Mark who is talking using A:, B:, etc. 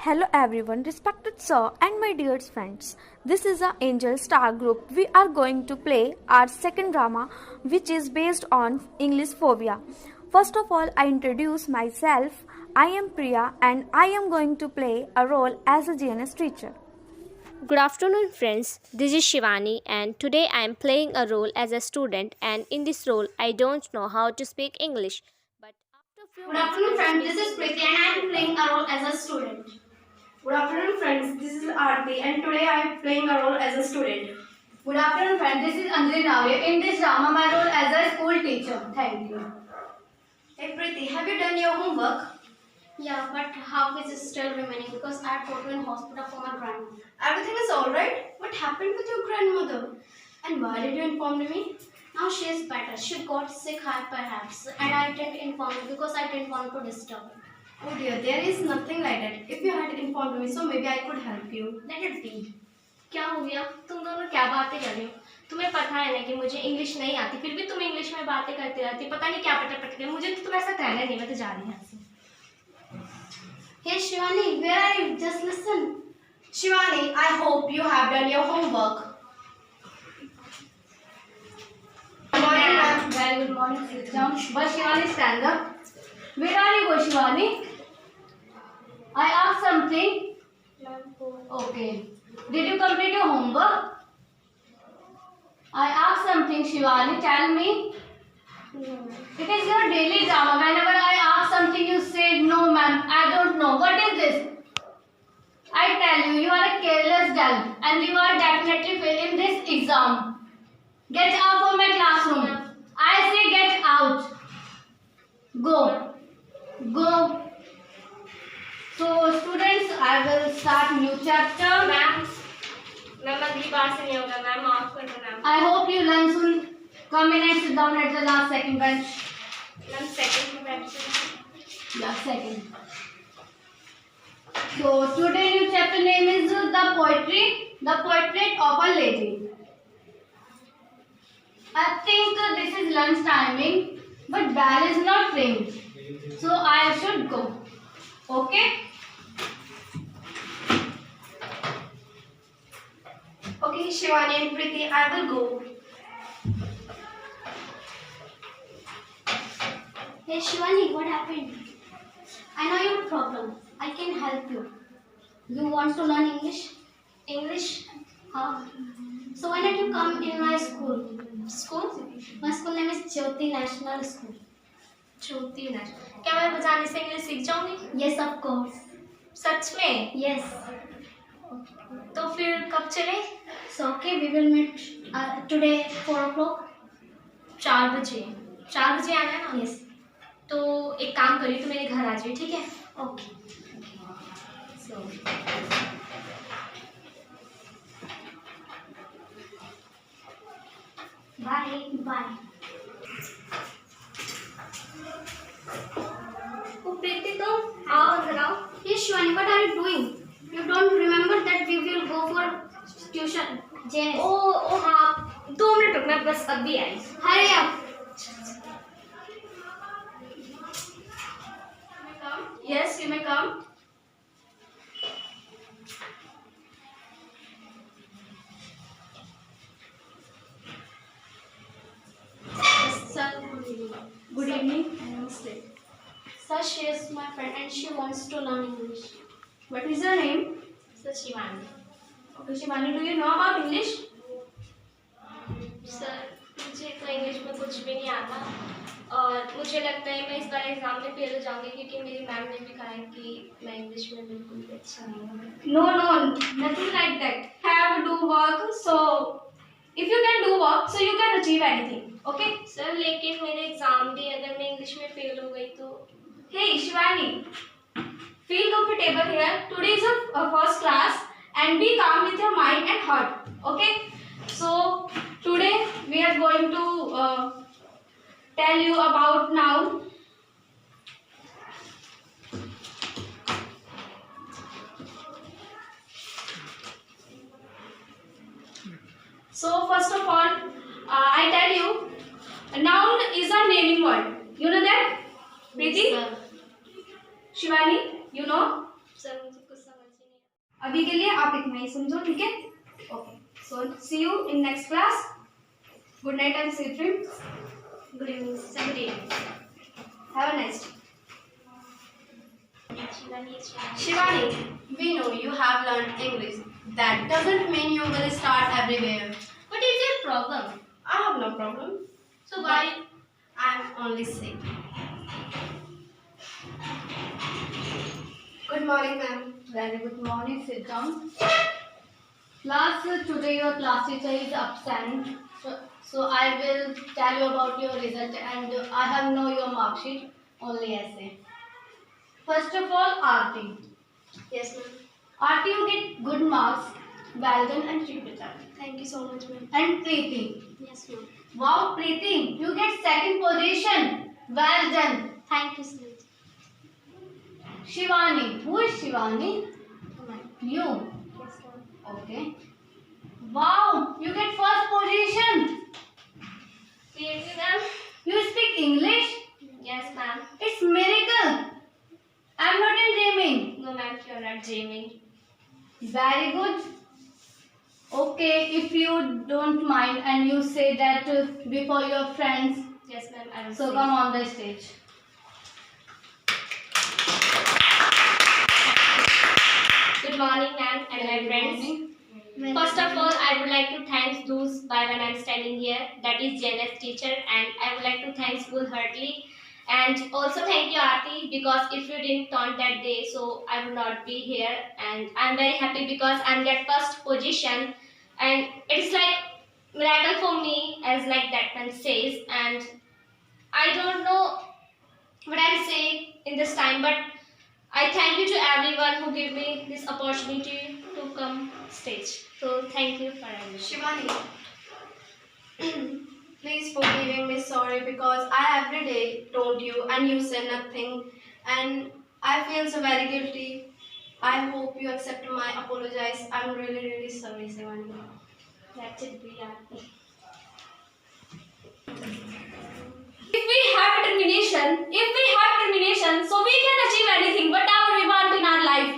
A: Hello everyone, respected sir and my dear friends. This is a Angel Star Group. We are going to play our second drama which is based on English phobia. First of all, I introduce myself. I am Priya and I am going to play a role as a GNS teacher.
B: Good afternoon, friends. This is Shivani, and today I am playing a role as a student. And in this role, I don't know how to speak English. But after few
C: Good afternoon, friends. This is Preeti, and I am playing a role as a student.
D: Good afternoon, friends. This is Aarti, and today I am playing a role as a student.
C: Good afternoon, friends. This is Anjali Navya. In this drama, my role as a school teacher. Thank you.
D: Hey Preeti, have you done your homework?
C: Yeah, but half is still remaining because I had to go in hospital for my grandma.
D: Everything is alright? What happened with your grandmother? And why did you inform me?
C: Now she is better. She got sick, perhaps, and I didn't inform her because I didn't want to disturb her.
D: Oh dear, there is nothing like that. If you had informed me, so maybe I could help you.
C: Let it be. क्या हो गया? तुम दोनों क्या बातें कर रहे हो? तुम्हें पता है ना कि मुझे इंग्लिश नहीं आती, फिर भी तुम इंग्लिश में बातें करती रहती। पता नहीं क्या पटक गया। मुझे तो तुम ऐसा कहना नहीं, मैं तो जा रही हूँ यहाँ से।
D: Hey Shivani, where are you? Just listen. Shivani, I hope you have done your homework.
C: Good morning, ma'am. Very good morning. Sit down. But Shivani, stand up. Where are you going, Shivani? I asked something. Okay. Did you complete your homework? I asked something, Shivani. Tell me. It is your daily drama. Whenever I ask something, you say, no, ma'am, I don't know. What is this? I tell you, you are a careless girl and you are definitely failing this exam. Get out of my classroom. I say get out. Go. Go. So students, I will start new chapter.
B: Ma'am अगली बार से नहीं होगा ma'am, माफ कर दो ma'am.
C: I hope you learn soon. Come in and sit down at the last second bench.
B: Ma'am second में bench
C: Yeah, second. So today new chapter name is the portrait of a lady. I think this is lunch timing, but bell is not ringing, so I should go. Okay?
D: Okay, Shivani and Preeti, I will go.
C: Hey Shivani, what happened? I know your problem. I can help you. You want to learn English? English? Huh? So why not you come in my school? School? My school name is Jyoti National School.
B: Jyoti national. क्या मैं बजाने से English सीख जाऊंगी?
C: Yes, of course.
B: सच में?
C: Yes.
B: तो फिर कब चले?
C: So okay, we will meet today 4 o'clock.
B: 4 बजे। 4 बजे आना है ना?
C: Yes.
B: तो एक काम करिए, तो मेरे घर आ जाइए, ठीक है?
C: Okay.
B: So,
C: Bye. Bye.
B: ओ प्रीति, तुम आओ अंदर आओ।
C: Yes, Shivani, what are you doing? You don't remember that we will go for tuition? JNS.
B: ओ हाँ, 2 मिनट रुकना, बस अभी आई।
C: Hurry up.
D: Yes, you may come.
C: Sir,
D: Good evening. Namaste.
C: sir, she is my friend and she wants to learn English.
D: What is your name?
B: Sir Shivani.
D: Okay, Shivani, do you know about English?
B: Sir मुझे तो English में कुछ भी नहीं आता और मुझे लगता है मैं इस बार एग्जाम में फेल हो जाऊंगी, क्योंकि मेरी मैम ने भी कहा है कि मैं इंग्लिश में बिल्कुल भी अच्छा नहीं हूँ।
D: No, nothing like that. Have to do work. So, if you can do work, so you can achieve anything. Okay?
B: Sir लेकिन मेरे एग्जाम भी, अगर मैं इंग्लिश में फेल हो गई तो?
D: Hey, Shivani, feel comfortable here. Today is a first class, and be calm with your mind and heart. Okay? So today we are going to tell you about noun. So first of all, I tell you, a noun is a naming word. You know that, Preeti?
B: Sir
D: Shivani, you know?
B: Sir मुझे कुछ समझ
D: अभी के लिए आप इतना ही समझो, ठीक है? Okay, so see you in next class. Good night and sweet dreams.
B: Good evening. Sir. Good evening.
D: Have a nice day.
B: Shivani is trying.
C: Shivani, we know you have learned English. That doesn't mean you will start everywhere.
B: What is your problem?
C: I have no problem.
B: So why?
C: I'm only sick. Good morning, ma'am.
E: Very good morning. Sit down. Class, today your class teacher is absent. So I will tell you about your result, and I have no your mark sheet, only essay. First of all, Aarti.
B: Yes, ma'am.
E: Aarti, you get good marks. Well done and keep it up.
B: Thank you so much, ma'am.
E: And Preeti.
B: Yes, ma'am.
E: Wow, Preeti, you get second position. Well done.
B: Thank you so much.
E: Shivani. Who is Shivani? You.
B: Yes, ma'am.
E: Okay. Wow, you get first position.
B: Really, ma'am?
E: You speak English?
B: Yes, ma'am.
E: It's miracle. I'm not in dreaming.
B: No, ma'am, you're not dreaming.
E: Very good. Okay, if you don't mind and you say that before your friends,
B: Yes, ma'am, I will
E: so
B: sing.
E: come on the stage.
B: Good morning, ma'am, and my friends. First of all, I would like to thank those by when I'm standing here, that is JNS teacher, and I would like to thank school heartily. And also thank you, Aarti, because if you didn't turn that day, so I would not be here. And I'm very happy because I'm get first position, and it's like miracle for me, as like that man says. And I don't know what I'm saying in this time, but I thank you to everyone who gave me this opportunity to come stage. So thank you for everything.
C: Shivani, please forgive me, sorry, because I every day told you and you said nothing, and I feel so very guilty. I hope you accept my apologize. I'm really, really sorry, Shivani.
B: That's it, Aarti.
D: If we have determination, so we can achieve anything, whatever we want in our life.